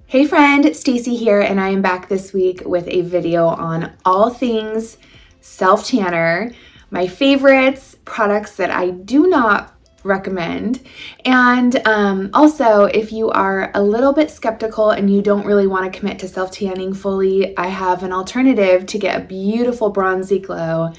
Hey friend, Stacy here, and I am back this week with a video on all things self-tanner, my favorites, products that I do not recommend, and also if you are a little bit skeptical and you don't really want to commit to self-tanning fully, I have an alternative to get a beautiful bronzy glow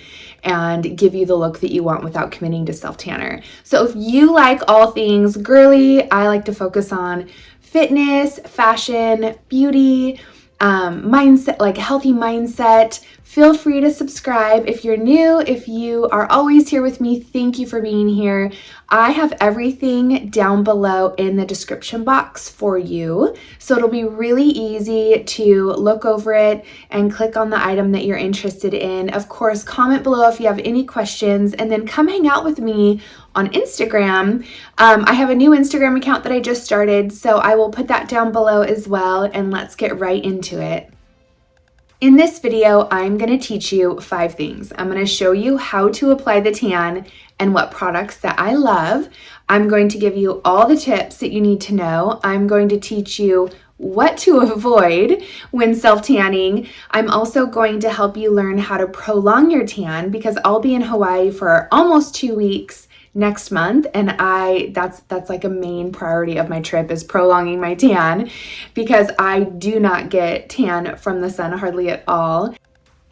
and give you the look that you want without committing to self-tanner. So if you like all things girly, I like to focus on fitness, fashion, beauty, mindset, like healthy mindset. Feel free to subscribe if you're new. If you are always here with me, thank you for being here. I have everything down below in the description box for you. So it'll be really easy to look over it and click on the item that you're interested in. Of course, comment below if you have any questions, and then come hang out with me on Instagram. I have a new Instagram account that I just started, so I will put that down below as well, and let's get right into it. In this video, I'm going to teach you 5 things. I'm going to show you how to apply the tan and what products that I love. I'm going to give you all the tips that you need to know. I'm going to teach you what to avoid when self-tanning. I'm also going to help you learn how to prolong your tan, because I'll be in Hawaii for almost 2 weeks next month, and that's like a main priority of my trip, is prolonging my tan, because I do not get tan from the sun hardly at all.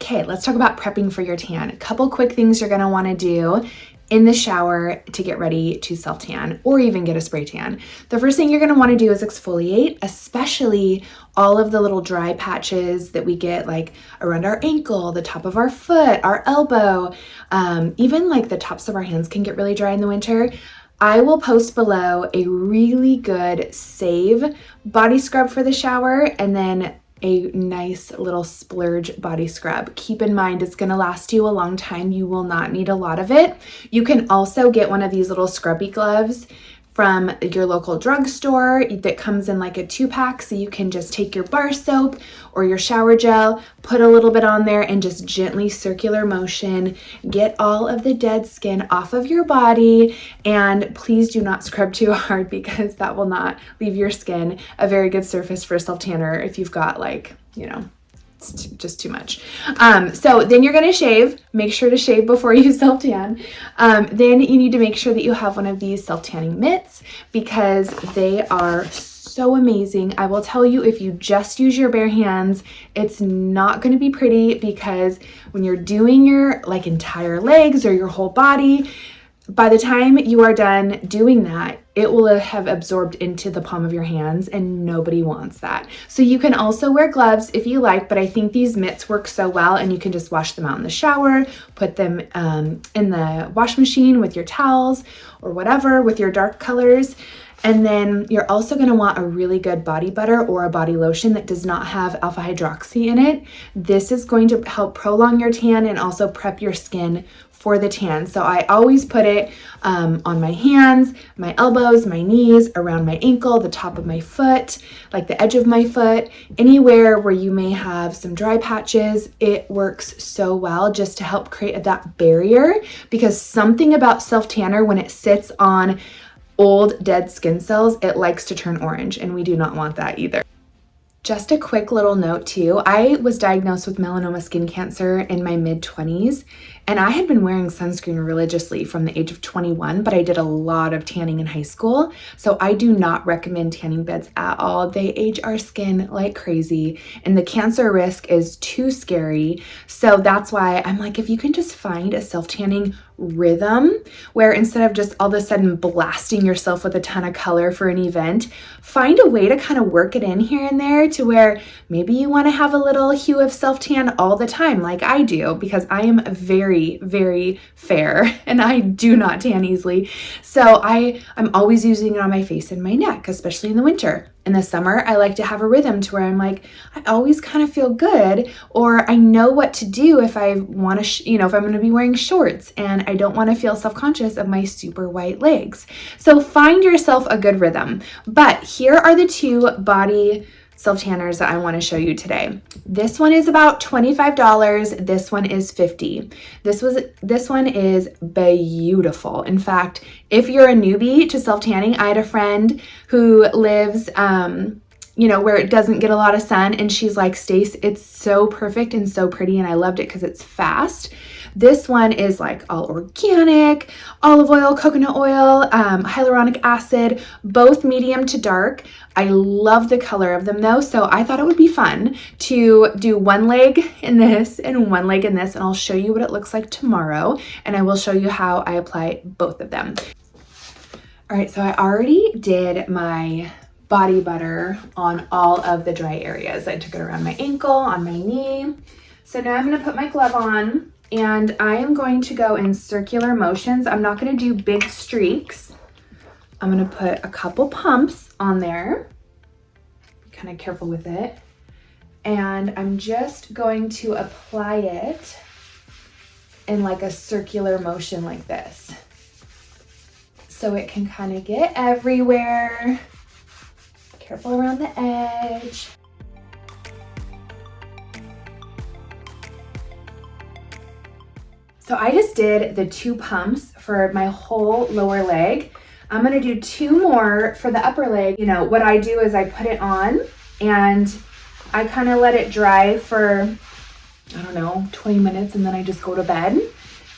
Okay, let's talk about prepping for your tan. A couple quick things you're gonna wanna do in the shower to get ready to self-tan or even get a spray tan. The first thing you're gonna wanna do is exfoliate, especially all of the little dry patches that we get like around our ankle, the top of our foot, our elbow, even like the tops of our hands can get really dry in the winter. I will post below a really good Save body scrub for the shower, and then a nice little Splurge body scrub. Keep in mind, it's going to last you a long time. You will not need a lot of it. You can also get one of these little scrubby gloves from your local drugstore that comes in like a 2-pack, so you can just take your bar soap or your shower gel, put a little bit on there, and just gently circular motion get all of the dead skin off of your body. And please do not scrub too hard, because that will not leave your skin a very good surface for self-tanner if you've got like, it's just too much. So then you're gonna shave. Make sure to shave before you self-tan. Then you need to make sure that you have one of these self-tanning mitts, because they are so amazing. I will tell you, if you just use your bare hands, it's not gonna be pretty, because when you're doing your like entire legs or your whole body, by the time you are done doing that, it will have absorbed into the palm of your hands, and nobody wants that. So you can also wear gloves if you like, but I think these mitts work so well, and you can just wash them out in the shower, put them in the wash machine with your towels or whatever, with your dark colors. And then you're also going to want a really good body butter or a body lotion that does not have alpha hydroxy in it. This is going to help prolong your tan and also prep your skin for the tan. So I always put it on my hands, my elbows, my knees, around my ankle, the top of my foot, like the edge of my foot, anywhere where you may have some dry patches. It works so well just to help create that barrier, because something about self-tanner, when it sits on old dead skin cells, it likes to turn orange, and we do not want that either. Just a quick little note too, I was diagnosed with melanoma skin cancer in my mid-20s, and I had been wearing sunscreen religiously from the age of 21, but I did a lot of tanning in high school, so I do not recommend tanning beds at all. They age our skin like crazy, and the cancer risk is too scary. So that's why I'm like, if you can just find a self-tanning rhythm where instead of just all of a sudden blasting yourself with a ton of color for an event, find a way to kind of work it in here and there, to where maybe you want to have a little hue of self-tan all the time like I do, because I am very, very fair and I do not tan easily. So I'm always using it on my face and my neck, especially in the winter. In the summer, I like to have a rhythm to where I'm like, I always kind of feel good, or I know what to do if I want to, if I'm going to be wearing shorts and I don't want to feel self-conscious of my super white legs. So find yourself a good rhythm. But here are the 2 body self-tanners that I want to show you today. This one is about $25. This one is $50. This one is beautiful. In fact, if you're a newbie to self-tanning, I had a friend who lives where it doesn't get a lot of sun, and she's like, Stace, it's so perfect and so pretty, and I loved it because it's fast. This one is like all organic, olive oil, coconut oil, hyaluronic acid, both medium to dark. I love the color of them though, so I thought it would be fun to do one leg in this and one leg in this, and I'll show you what it looks like tomorrow, and I will show you how I apply both of them. All right, so I already did my body butter on all of the dry areas. I took it around my ankle, on my knee. So now I'm gonna put my glove on, and I am going to go in circular motions. I'm not gonna do big streaks. I'm gonna put a couple pumps on there. Be kind of careful with it. And I'm just going to apply it in like a circular motion like this. So it can kind of get everywhere. Careful around the edge. So I just did the 2 pumps for my whole lower leg. I'm gonna do 2 more for the upper leg. You know, what I do is I put it on and I kind of let it dry for, I don't know, 20 minutes, and then I just go to bed.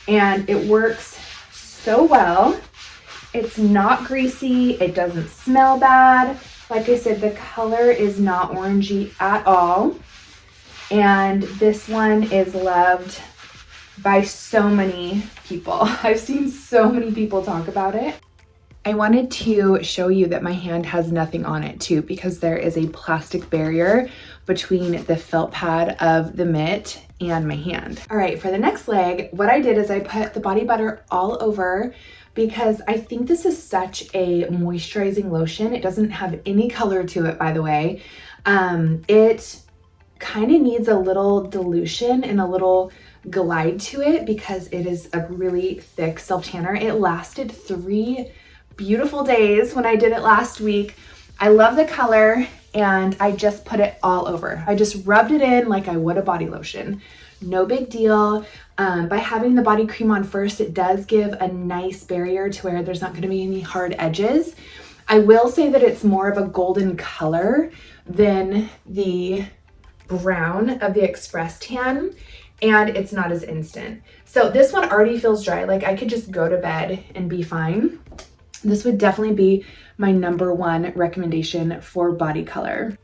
And it works so well. It's not greasy, it doesn't smell bad. Like I said, the color is not orangey at all. And this one is loved by so many people. I've seen so many people talk about it. I wanted to show you that my hand has nothing on it too, because there is a plastic barrier between the felt pad of the mitt and my hand. All right, for the next leg, what I did is I put the body butter all over, because I think this is such a moisturizing lotion. It doesn't have any color to it, by the way. It kind of needs a little dilution and a little glide to it because it is a really thick self-tanner. It lasted 3 beautiful days when I did it last week. I love the color, and I just put it all over. I just rubbed it in like I would a body lotion. No big deal. By having the body cream on first, it does give a nice barrier to where there's not going to be any hard edges. I will say that it's more of a golden color than the brown of the Express Tan, and it's not as instant. So this one already feels dry. Like I could just go to bed and be fine. This would definitely be my #1 recommendation for body color.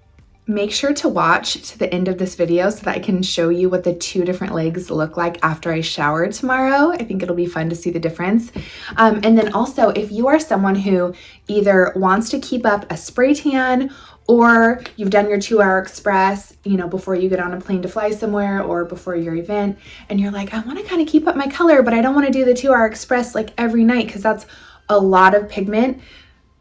Make sure to watch to the end of this video so that I can show you what the 2 different legs look like after I shower tomorrow. I think it'll be fun to see the difference. And then also, if you are someone who either wants to keep up a spray tan, or you've done your 2-hour express, you know, before you get on a plane to fly somewhere or before your event, and you're like, I want to kind of keep up my color, but I don't want to do the 2-hour express like every night because that's a lot of pigment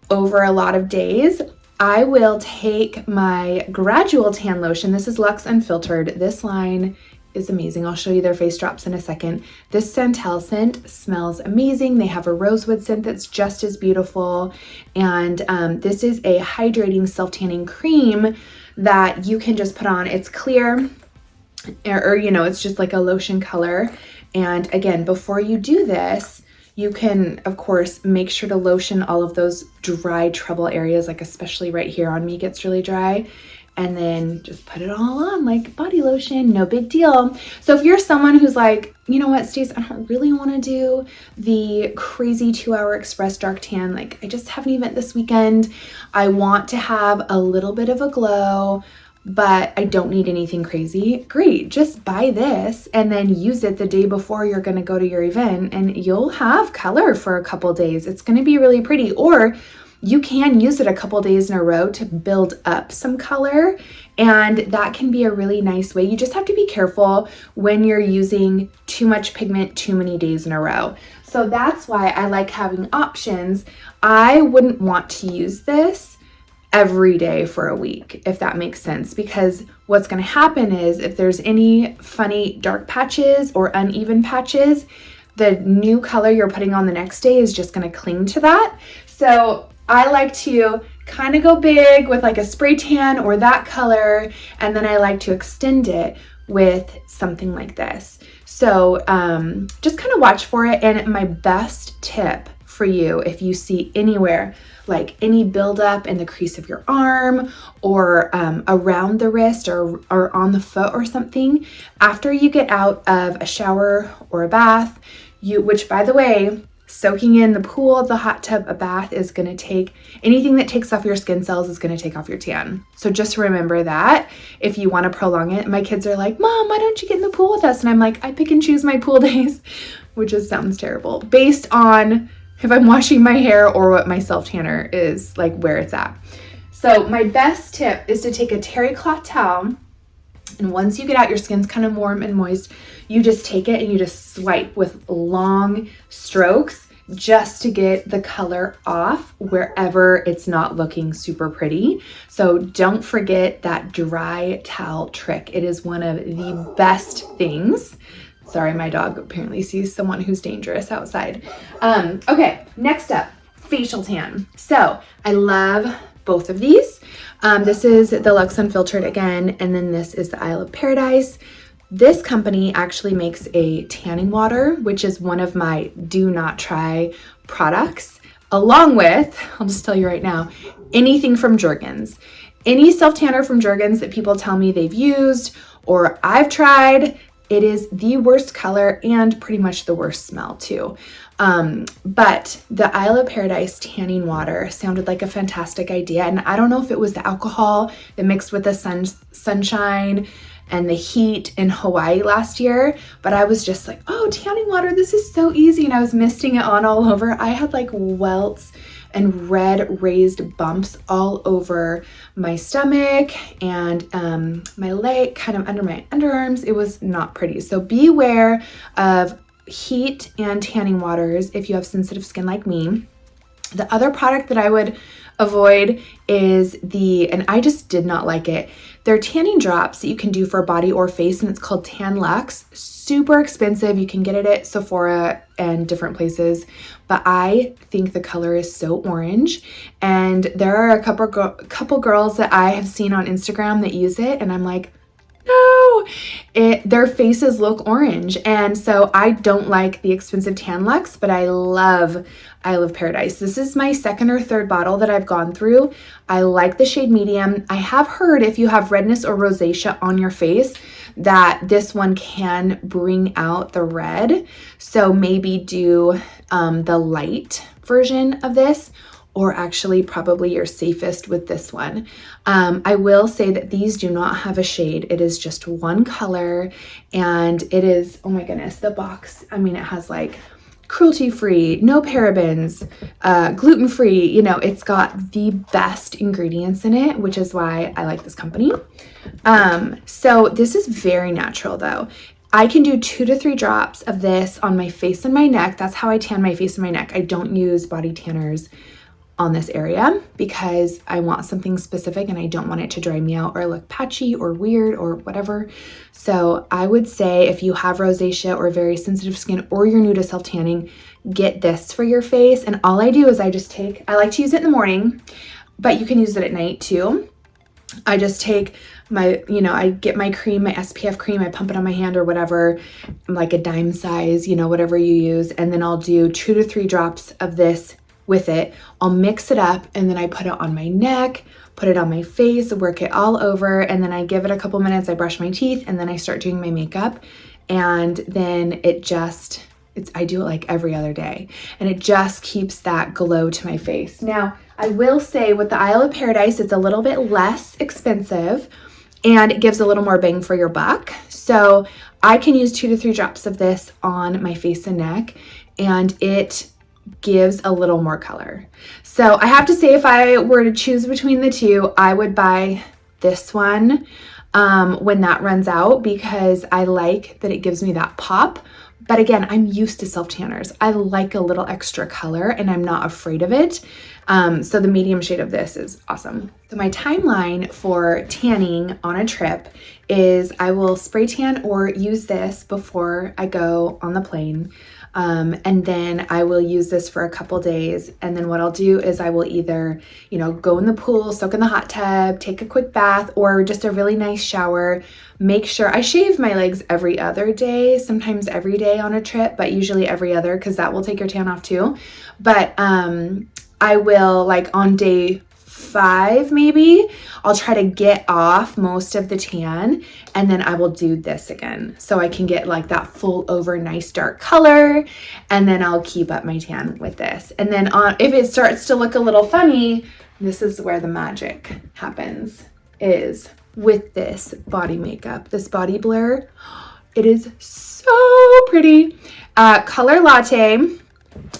over a lot of days. I will take my gradual tan lotion. This is Lux Unfiltered. This line is amazing. I'll show you their face drops in a second. This Santal scent smells amazing. They have a rosewood scent that's just as beautiful. And this is a hydrating self-tanning cream that you can just put on. It's clear, or you know, it's just like a lotion color. And again, before you do this, you can, of course, make sure to lotion all of those dry trouble areas, like especially right here on me gets really dry, and then just put it all on like body lotion, no big deal. So if you're someone who's like, you know what, Stace, I don't really want to do the crazy 2-hour express dark tan, like I just have an event this weekend, I want to have a little bit of a glow, but I don't need anything crazy, great, just buy this and then use it the day before you're gonna go to your event, and you'll have color for a couple days. It's gonna be really pretty. Or you can use it a couple days in a row to build up some color, and that can be a really nice way. You just have to be careful when you're using too much pigment too many days in a row. So that's why I like having options. I wouldn't want to use this every day for a week, if that makes sense, because what's going to happen is if there's any funny dark patches or uneven patches, the new color you're putting on the next day is just going to cling to that. So I like to kind of go big with like a spray tan or that color, and then I like to extend it with something like this. So just kind of watch for it. And my best tip for you, if you see anywhere like any buildup in the crease of your arm or around the wrist or on the foot or something, after you get out of a shower or a bath, which by the way, soaking in the pool, the hot tub, a bath is going to take anything that takes off your skin cells is going to take off your tan. So just remember that if you want to prolong it. My kids are like, Mom, why don't you get in the pool with us? And I'm like, I pick and choose my pool days, which just sounds terrible based on if I'm washing my hair or what my self tanner is, like where it's at. So my best tip is to take a terry cloth towel, and once you get out, your skin's kind of warm and moist, you just take it and you just swipe with long strokes just to get the color off wherever it's not looking super pretty. So don't forget that dry towel trick. It is one of the best things. Sorry, my dog apparently sees someone who's dangerous outside. Okay, next up, facial tan. So I love both of these. This is the Lux Unfiltered again, and then this is the Isle of Paradise. This company actually makes a tanning water, which is one of my do not try products, along with, I'll just tell you right now, anything from Jergens. Any self-tanner from Jergens that people tell me they've used or I've tried, it is the worst color and pretty much the worst smell too. But the Isle of Paradise tanning water sounded like a fantastic idea. And I don't know if it was the alcohol that mixed with the sunshine and the heat in Hawaii last year, but I was just like, oh, tanning water, this is so easy. And I was misting it on all over. I had like welts and red raised bumps all over my stomach and my leg, kind of under my underarms. It was not pretty. So beware of heat and tanning waters if you have sensitive skin like me. The other product that I would avoid is and I just did not like it. They're tanning drops that you can do for body or face, and it's called Tan Lux. Super expensive. You can get it at Sephora and different places, but I think the color is so orange. And there are a couple girls that I have seen on Instagram that use it, and I'm like, no, their faces look orange. And so I don't like the expensive Tan Lux, but I love Isle of Paradise. This is my second or third bottle that I've gone through. I like the shade medium. I have heard if you have redness or rosacea on your face that this one can bring out the red. So maybe do the light version of this, or actually probably your safest with this one. I will say that these do not have a shade. It is just one color, and it is, oh my goodness, the box, I mean, it has like cruelty-free, no parabens, gluten-free, you know, it's got the best ingredients in it, which is why I like this company. So this is very natural though. I can do 2 to 3 drops of this on my face and my neck. That's how I tan my face and my neck. I don't use body tanners on this area because I want something specific and I don't want it to dry me out or look patchy or weird or whatever. So I would say if you have rosacea or very sensitive skin or you're new to self-tanning, get this for your face. And all I do is I like to use it in the morning, but you can use it at night too. I just take I get my cream, my SPF cream, I pump it on my hand or whatever, like a dime size, whatever you use. And then I'll do 2 to 3 drops of this with it. I'll mix it up and then I put it on my neck, put it on my face, work it all over, and then I give it a couple minutes, I brush my teeth, and then I start doing my makeup. And then I do it like every other day, and it just keeps that glow to my face. Now, I will say with the Isle of Paradise, it's a little bit less expensive and it gives a little more bang for your buck. So I can use 2 to 3 drops of this on my face and neck, and it gives a little more color. So I have to say, if I were to choose between the two, I would buy this one when that runs out, because I like that it gives me that pop. But again, I'm used to self-tanners. I like a little extra color and I'm not afraid of it. So the medium shade of this is awesome. So my timeline for tanning on a trip is I will spray tan or use this before I go on the plane. And then I will use this for a couple days. And then what I'll do is I will either, go in the pool, soak in the hot tub, take a quick bath, or just a really nice shower. Make sure I shave my legs every other day, sometimes every day on a trip, but usually every other, because that will take your tan off too. But I will, like on day 5 maybe, I'll try to get off most of the tan, and then I will do this again so I can get like that full over nice dark color, and then I'll keep up my tan with this. And then if it starts to look a little funny, this is where the magic happens, is with this body makeup, this body blur. It is so pretty. Color Latte.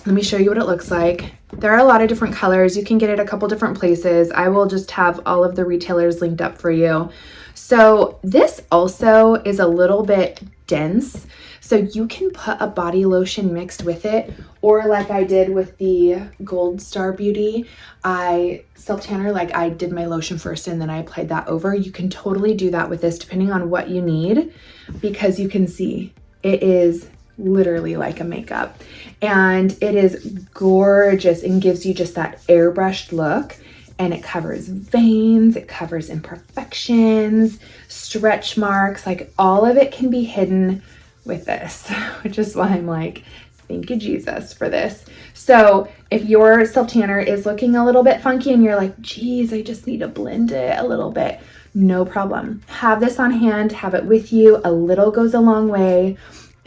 Let me show you what it looks like. There are a lot of different colors. You can get it a couple different places. I will just have all of the retailers linked up for you. So this also is a little bit dense. So you can put a body lotion mixed with it, or like I did with the Gold Star Beauty, self-tanner, like I did my lotion first and then I applied that over. You can totally do that with this depending on what you need, because you can see it is literally like a makeup, and it is gorgeous and gives you just that airbrushed look, and it covers veins, it covers imperfections, stretch marks, like all of it can be hidden with this, which is why I'm like, thank you Jesus for this. So if your self-tanner is looking a little bit funky and you're like, geez, I just need to blend it a little bit, no problem. Have this on hand, have it with you. A little goes a long way.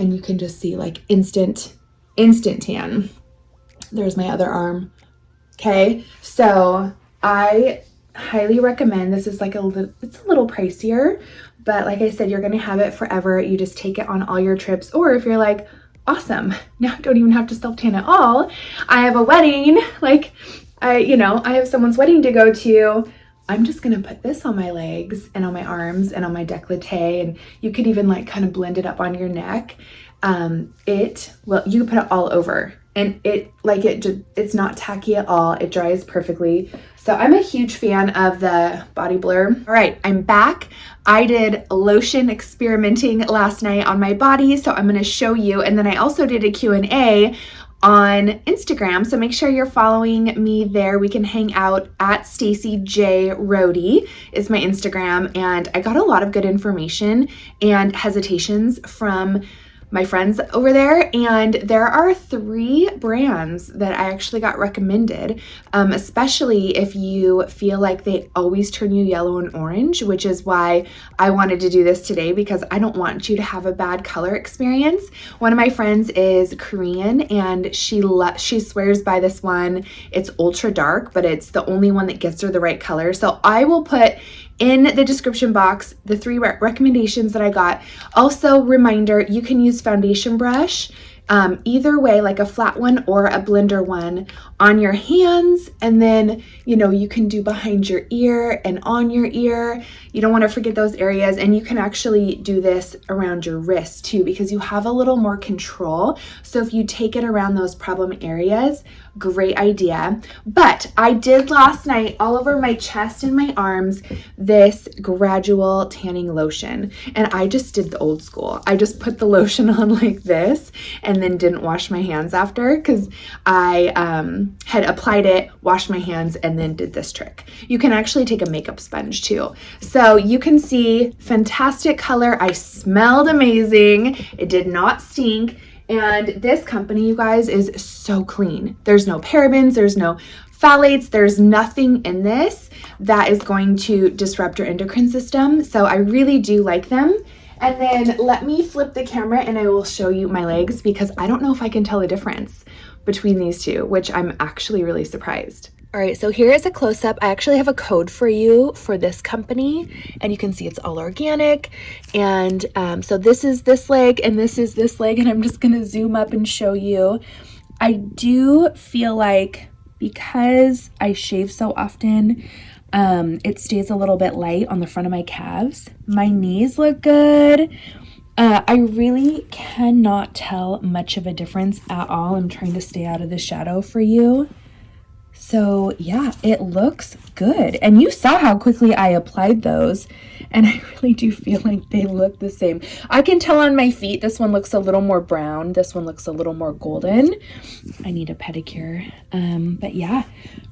And you can just see like instant tan. There's my other arm. Okay, so I highly recommend this. Is like it's a little pricier, but like I said, you're gonna have it forever. You just take it on all your trips, or if you're like, awesome, now I don't even have to self-tan at all. I have a wedding, like I have someone's wedding to go to. I'm just gonna put this on my legs and on my arms and on my décolleté, and you could even like kind of blend it up on your neck. You can put it all over, and it's not tacky at all. It dries perfectly. So I'm a huge fan of the body blur. All right, I'm back. I did lotion experimenting last night on my body, so I'm gonna show you, and then I also did a Q&A on Instagram, so make sure you're following me there. We can hang out at Stacy J Rohde is my Instagram, and I got a lot of good information and hesitations from my friends over there, and there are 3 brands that I actually got recommended, especially if you feel like they always turn you yellow and orange, which is why I wanted to do this today, because I don't want you to have a bad color experience. One of my friends is Korean, and she swears by this one. It's ultra dark, but it's the only one that gets her the right color. So I will put in the description box the 3 recommendations that I got. Also, reminder, you can use foundation brush, either way, like a flat one or a blender one, on your hands, and then you can do behind your ear and on your ear. You don't want to forget those areas, and you can actually do this around your wrist too, because you have a little more control. So if you take it around those problem areas, great idea. But I did last night all over my chest and my arms this gradual tanning lotion, and I just did the old school. I just put the lotion on like this and then didn't wash my hands after, because I had applied it, washed my hands, and then did this trick. You can actually take a makeup sponge too. So you can see fantastic color. I smelled amazing. It did not stink. And this company, you guys, is so clean. There's no parabens, there's no phthalates, there's nothing in this that is going to disrupt your endocrine system. So I really do like them. And then let me flip the camera and I will show you my legs, because I don't know if I can tell the difference between these two, which I'm actually really surprised. All right, so here is a close-up. I actually have a code for you for this company, and you can see it's all organic. And so this is this leg, and this is this leg, and I'm just gonna zoom up and show you. I do feel like, because I shave so often, it stays a little bit light on the front of my calves. My knees look good. I really cannot tell much of a difference at all. I'm trying to stay out of the shadow for you. So yeah, it looks good. And you saw how quickly I applied those, and I really do feel like they look the same. I can tell on my feet, this one looks a little more brown. This one looks a little more golden. I need a pedicure. But yeah,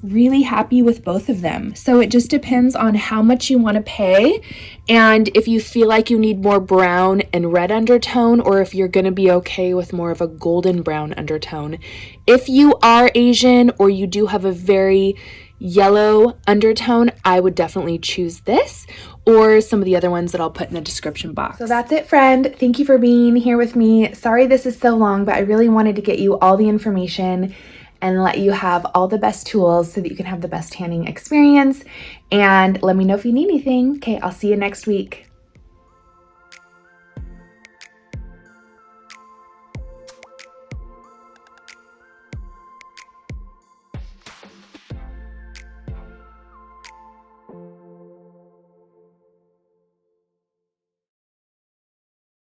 really happy with both of them. So it just depends on how much you want to pay, and if you feel like you need more brown and red undertone, or if you're going to be okay with more of a golden brown undertone. If you are Asian or you do have a very yellow undertone, I would definitely choose this or some of the other ones that I'll put in the description box. So that's it, friend. Thank you for being here with me. Sorry this is so long, but I really wanted to get you all the information and let you have all the best tools so that you can have the best tanning experience. And let me know if you need anything. Okay, I'll see you next week.